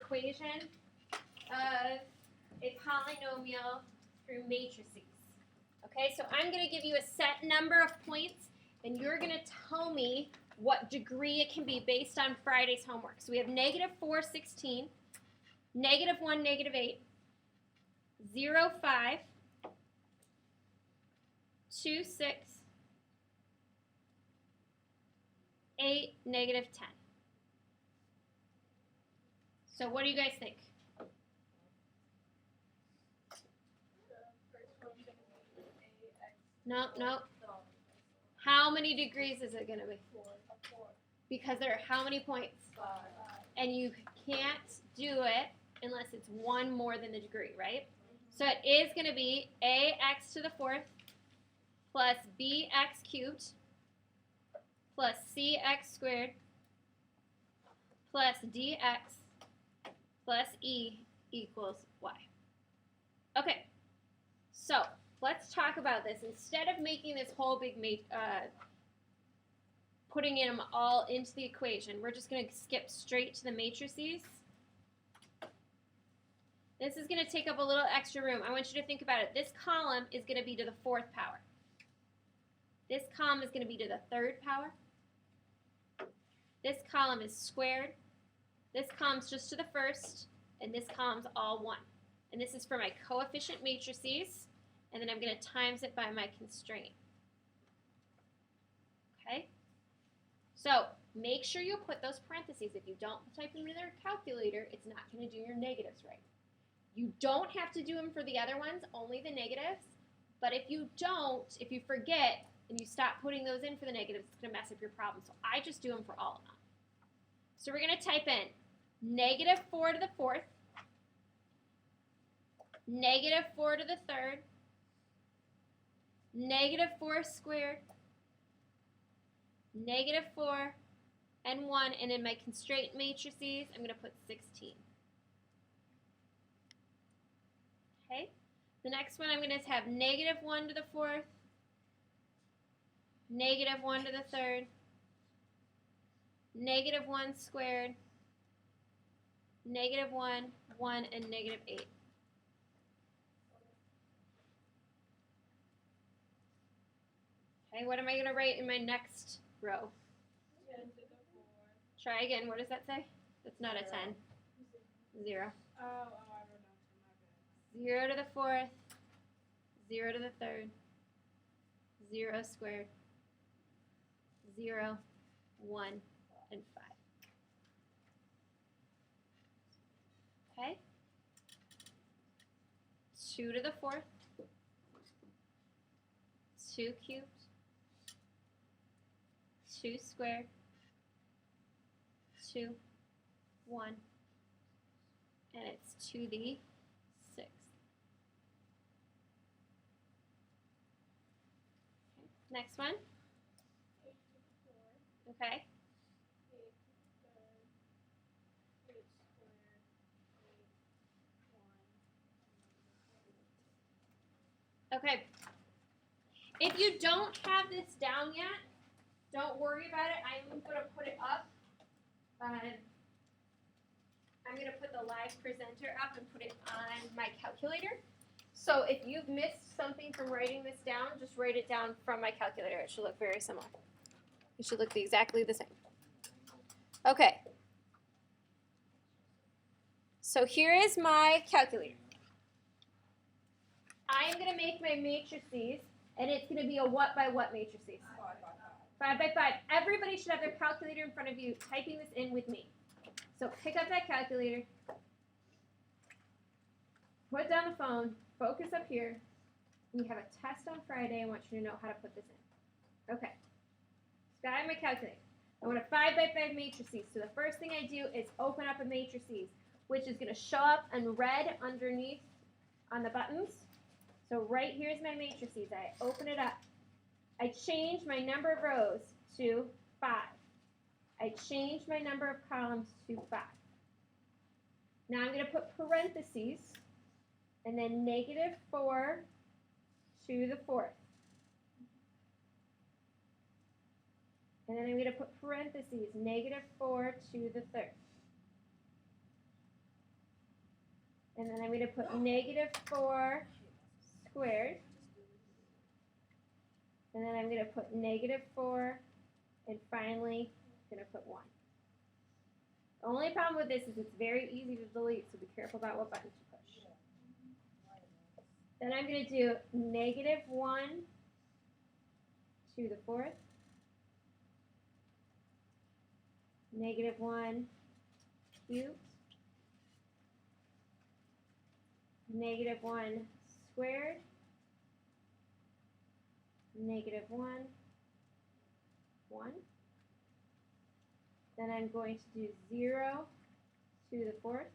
equation of a polynomial through matrices. Okay, so I'm going to give you a set number of points, and you're going to tell me what degree it can be based on Friday's homework. So we have -4, 16, -1, -8, 0, 5, 2, 6, 8, -10. So what do you guys think? No. How many degrees is it going to be? 4. Because there are how many points? 5. And you can't do it unless it's one more than the degree, right? So it is going to be ax to the 4th plus bx cubed plus cx squared plus dx plus e equals y. Okay, so let's talk about this. Instead of making this whole big putting them all into the equation, we're just going to skip straight to the matrices. This is going to take up a little extra room. I want you to think about it. This column is going to be to the 4th power. This column is going to be to the 3rd power. This column is squared. This column's just to the 1st, and this column's all 1. And this is for my coefficient matrices, and then I'm going to times it by my constraint. Okay? So make sure you put those parentheses. If you don't type them into their calculator, it's not going to do your negatives right. You don't have to do them for the other ones, only the negatives. But if you don't, if you forget and you stop putting those in for the negatives, it's going to mess up your problem. So I just do them for all of them. So we're going to type in -4 to the 4th, -4 to the 3rd, -4 squared, -4, and 1. And in my constraint matrices, I'm going to put 16. Okay, the next one I'm going to have -1 to the 4th, -1 to the 3rd, -1 squared, -1, 1, and -8. Okay, what am I going to write in my next row? 10 to the 4. Try again. What does that say? That's not a 10. 0. Oh, I wrote down 10, my bad. 0 to the 4th, 0 to the 3rd, 0 squared, 0, 1, and 5. Okay? 2 to the 4th, 2 cubed, 2 squared, 2, 1, and it's to the 6th. Okay. Next one. 8 to the 4th, Okay. 8 to the 3rd, 8 squared, 8, 1. Okay. If you don't have this down yet, don't worry about it. I'm going to put it up. I'm going to put the live presenter up and put it on my calculator. So if you've missed something from writing this down, just write it down from my calculator. It should look very similar. It should look exactly the same. Okay. So here is my calculator. I'm going to make my matrices, and it's going to be a what by what matrices? 5 by 5. Everybody should have their calculator in front of you, typing this in with me. So pick up that calculator, put down the phone, focus up here. We have a test on Friday. I want you to know how to put this in. Okay. So I have my calculator. I want a 5 by 5 matrices. So the first thing I do is open up a matrices, which is going to show up in red underneath on the buttons. So right here's my matrices. I open it up. I change my number of rows to 5. I change my number of columns to 5. Now I'm going to put parentheses and then -4 to the 4th. And then I'm going to put parentheses, -4 to the 3rd. And then I'm going to put -4 squared. And then I'm going to put -4, and finally I'm going to put 1. The only problem with this is it's very easy to delete, so be careful about what buttons you push. Then I'm going to do -1 to the 4th, -1 cubed, -1 squared, -1, 1. Then I'm going to do 0 to the 4th,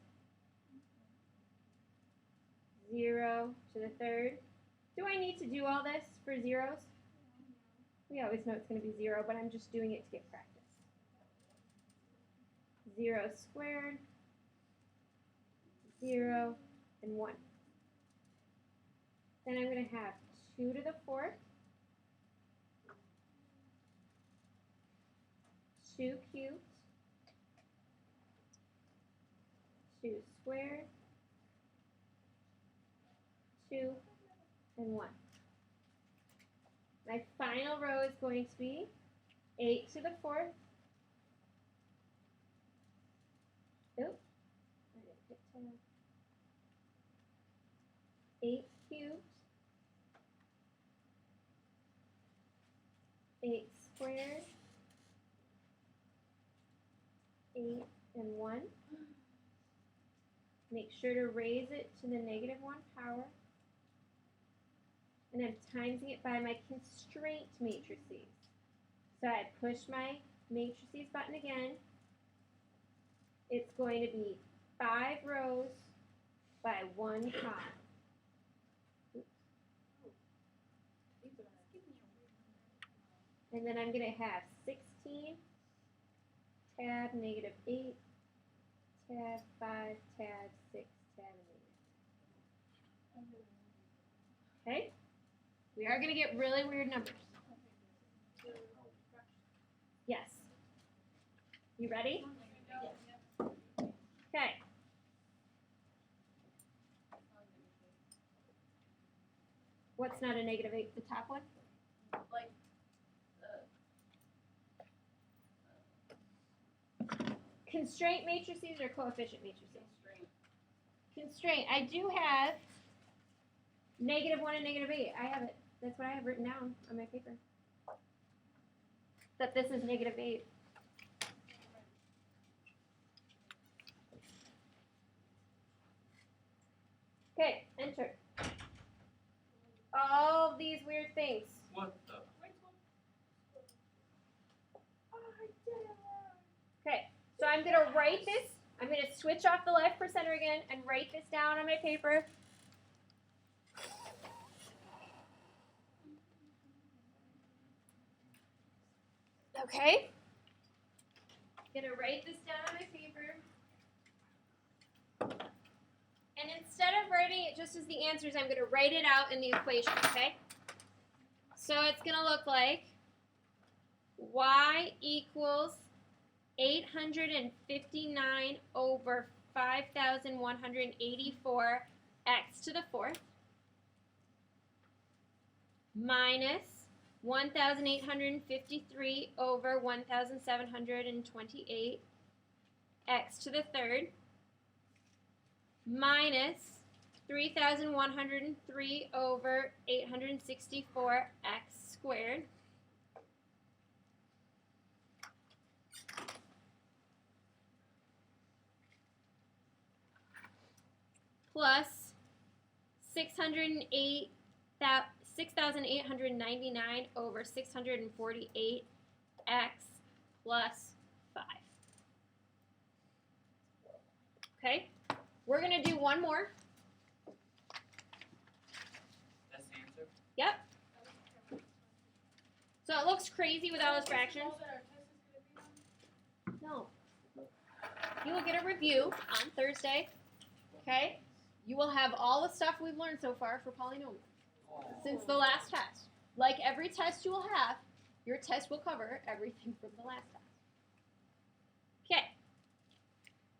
0 to the 3rd. Do I need to do all this for zeros? We always know it's going to be 0, but I'm just doing it to get practice. 0 squared, 0, and 1. Then I'm going to have 2 to the 4th, 2 cubed, 2 squared, 2, and 1. My final row is going to be 8 to the 4th. Oops, I didn't hit tab. 8 cubed, 8 squared, 8, and 1. Make sure to raise it to the -1 power. And I'm timesing it by my constraint matrices. So I push my matrices button again. It's going to be 5 rows by 1 column. Oops. And then I'm going to have 16, tab, -8, tab, 5, tab, 6, tab, and -8. Okay? We are going to get really weird numbers. Yes. You ready? Okay. What's not a -8? The top one? Like Constraint matrices or coefficient matrices? Constraint. I do have -1 and -8. I have it. That's what I have written down on my paper. That this is -8. Okay, enter. All these weird things. What the? Okay, so I'm going to write this. I'm going to switch off the left percenter again and write this down on my paper. Okay. I'm going to write this down on my paper. And instead of writing it just as the answers, I'm going to write it out in the equation, okay? So it's going to look like y equals 859 over 5,184 x to the 4th minus 1,853 over 1,728 x to the 3rd minus 3,103 over 864 x squared plus 6,899 over 648 x plus 5. Okay, we're going to do one more. That's the answer? Yep. So it looks crazy with all those fractions. No. You will get a review on Thursday. Okay? You will have all the stuff we've learned so far for polynomials since the last test. Like every test you will have, your test will cover everything from the last test. Okay.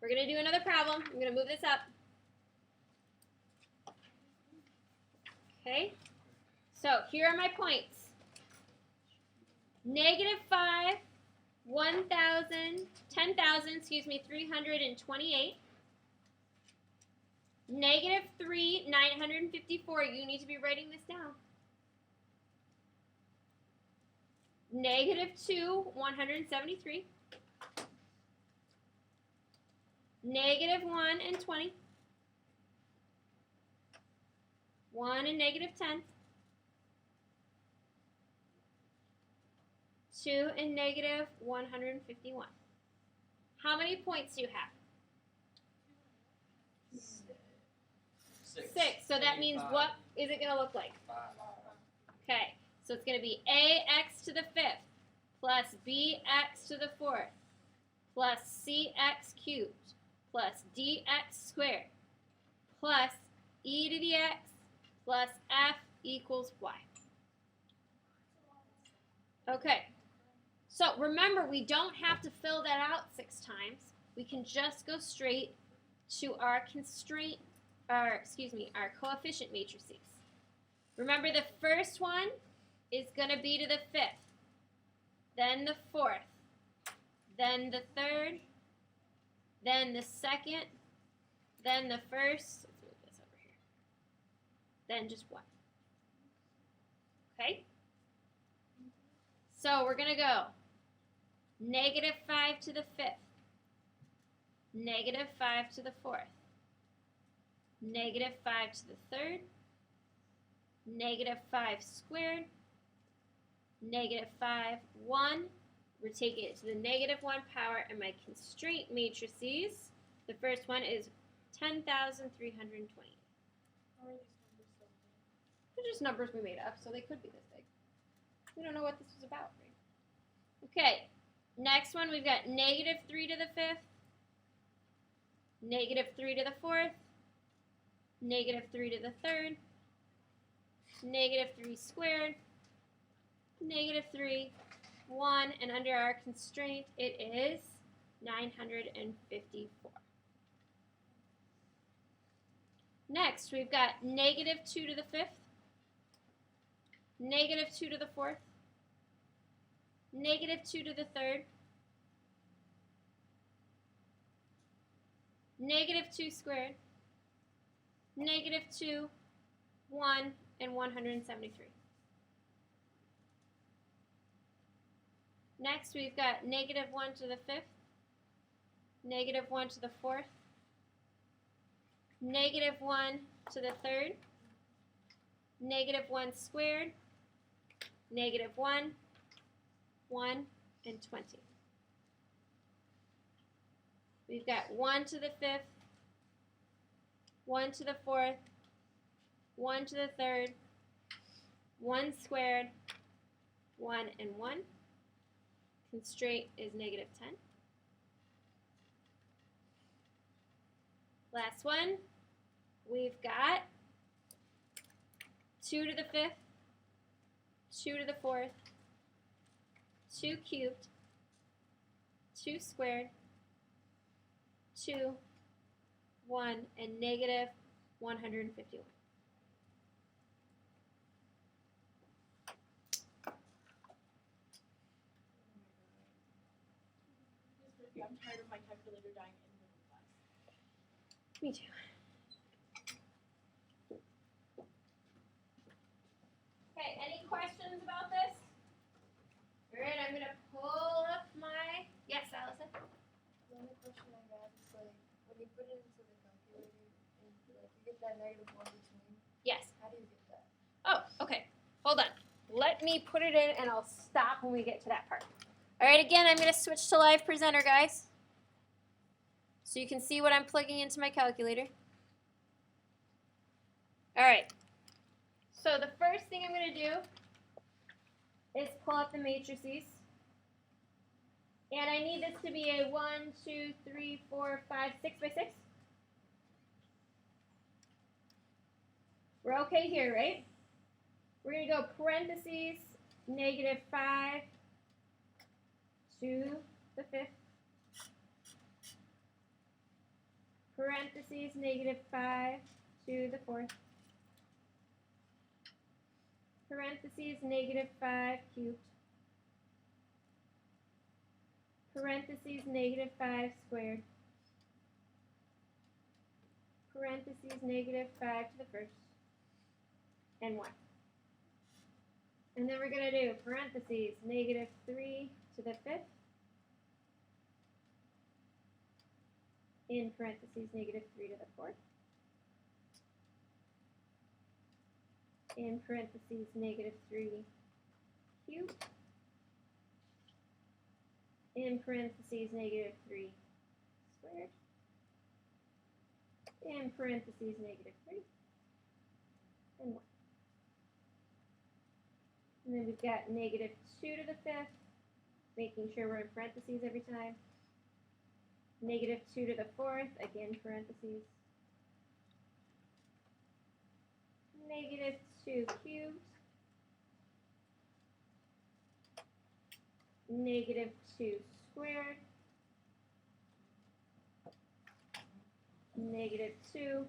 We're going to do another problem. I'm going to move this up. Okay? So here are my points. -5, 1,000, 10,000, 328. -3, 954. You need to be writing this down. -2, 173. -1 and 20. 1 and -10. 2 and -151. How many points do you have? 6. So that means what is it going to look like? 5. Okay. So it's going to be ax to the 5th plus bx to the 4th plus cx cubed plus dx squared plus e to the x plus f equals y. Okay. So remember, we don't have to fill that out 6 times. We can just go straight to our our coefficient matrices. Remember, the first one is going to be to the 5th, then the 4th, then the 3rd, then the 2nd, then the 1st. Let's move this over here. Then just 1. Okay? So we're going to go -5 to the 5th, -5 to the 4th, -5 to the 3rd, -5 squared, -5, 1. We're taking it to the -1 power, and my constraint matrices, the first one is 10,320. How are these numbers so big? They're just numbers we made up, so they could be this big. We don't know what this was about, right? Okay, next one we've got -3 to the 5th, -3 to the 4th, -3 to the 3rd, -3 squared, -3, 1, and under our constraint it is 954. Next, we've got -2 to the 5th, -2 to the 4th, -2 to the 3rd, -2 squared, -2, 1, and 173. Next, we've got -1 to the 5th, -1 to the 4th, -1 to the 3rd, -1 squared, -1, 1, and 20. We've got 1 to the 5th, 1 to the 4th, 1 to the 3rd, 1 squared, 1, and 1. Constraint is -10. Last one, we've got 2 to the 5th, 2 to the 4th, 2 cubed, 2 squared, 2, 1, and -151. I'm tired of my calculator dying in the middle of class. Me too. Okay, any questions about this? All right, I'm going to pull up my... Yes, Allison? The only question I have is like when you put it into the calculator and like you get that -1 between. Yes. How do you get that? Oh, okay. Hold on. Let me put it in, and I'll stop when we get to that part. All right, again, I'm going to switch to Live Presenter, guys, so you can see what I'm plugging into my calculator. All right. So the first thing I'm going to do is pull up the matrices. And I need this to be a 1, 2, 3, 4, 5, 6 by 6. We're okay here, right? We're going to go parentheses, -5 to the 5th. Parentheses, -5 to the 4th. parentheses negative 5 cubed, parentheses negative 5 squared, parentheses negative 5 to the first, and 1. And then we're going to do parentheses negative 3 to the fifth, in parentheses negative 3 to the fourth, in parentheses negative 3 cubed, in parentheses negative 3 squared, in parentheses negative 3, and 1. And then we've got negative 2 to the fifth, making sure we're in parentheses every time. Negative 2 to the fourth, again parentheses. Negative 2 cubed. Negative 2 squared. Negative 2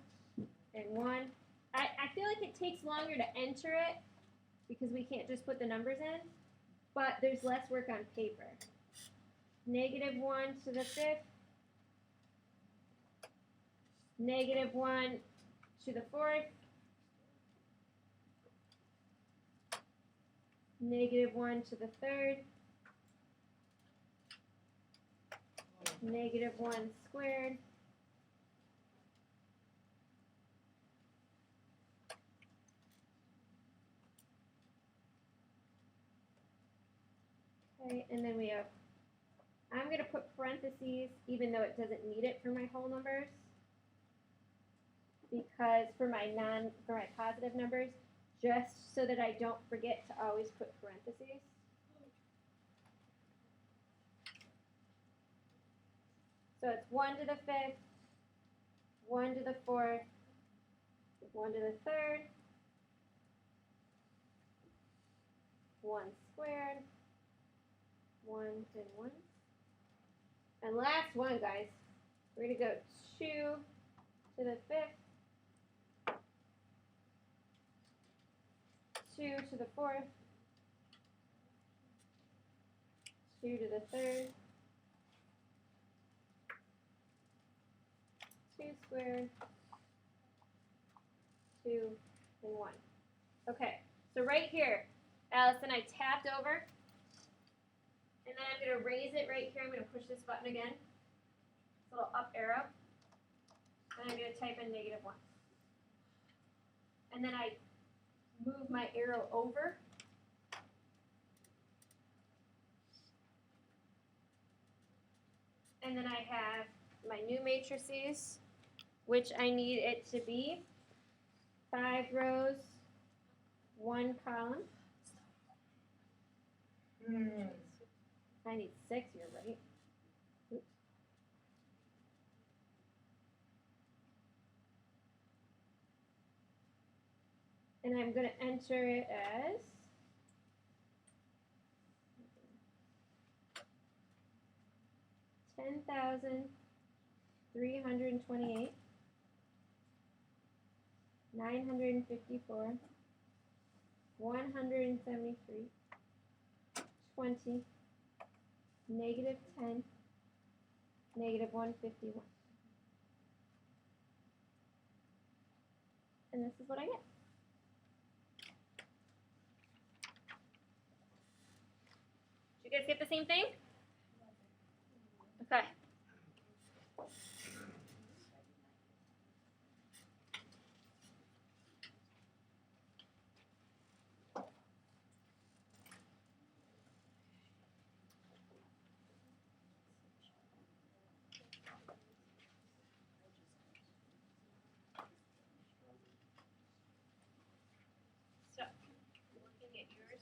and 1. I feel like it takes longer to enter it because we can't just put the numbers in, but there's less work on paper. Negative 1 to the fifth. Negative 1 to the fourth. Negative 1 to the third. Negative 1 squared. Okay, and then we have, I'm going to put parentheses even though it doesn't need it for my whole numbers, because for my positive numbers, just so that I don't forget to always put parentheses. So it's 1 to the fifth, 1 to the fourth, 1 to the third, 1 squared, 1 and 1. And last one, guys, we're going to go 2 to the fifth, 2 to the fourth, 2 to the third, 2 squared, 2 and 1. Okay, so right here, Allison, I tapped over, and then I'm going to raise it right here. I'm going to push this button again, this little up arrow, and I'm going to type in negative 1. And then I move my arrow over. And then I have my new matrices, which I need it to be 5 rows, 1 column. I need 6, you're right. Oops. And I'm going to enter it as $10,328, $954, $173, 20, negative 10, negative 151. And this is what I get. Did you guys get the same thing? Okay. So, looking at yours,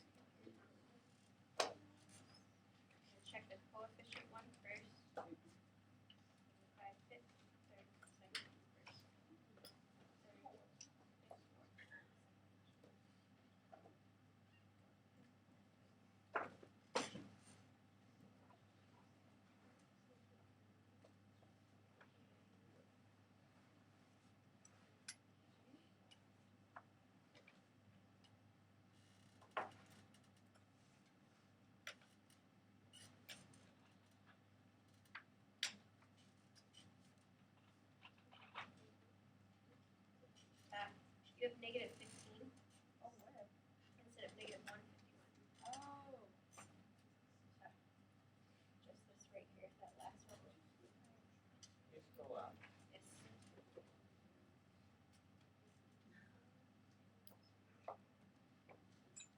check the coefficient one first.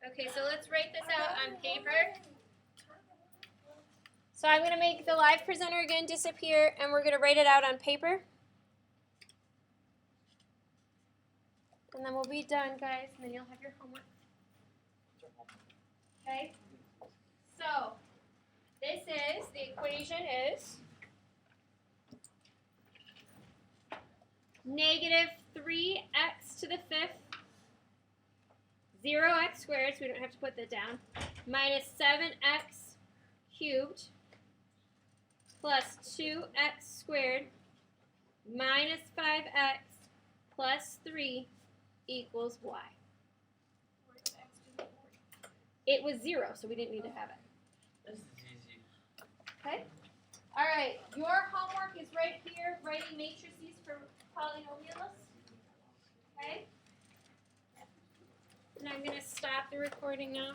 Okay, so let's write this out on paper. So I'm going to make the live presenter again disappear, and we're going to write it out on paper. And then we'll be done, guys, and then you'll have your homework. Okay? So, this is, the equation is negative 3x to the 5th, 0x squared, so we don't have to put that down, minus 7x cubed, plus 2x squared, minus 5x, plus 3 equals y. It was 0, so we didn't need to have it. This is easy. Okay? All right, your homework is right here, writing matrices for polynomials. Okay? And I'm going to stop the recording now.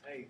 Hey.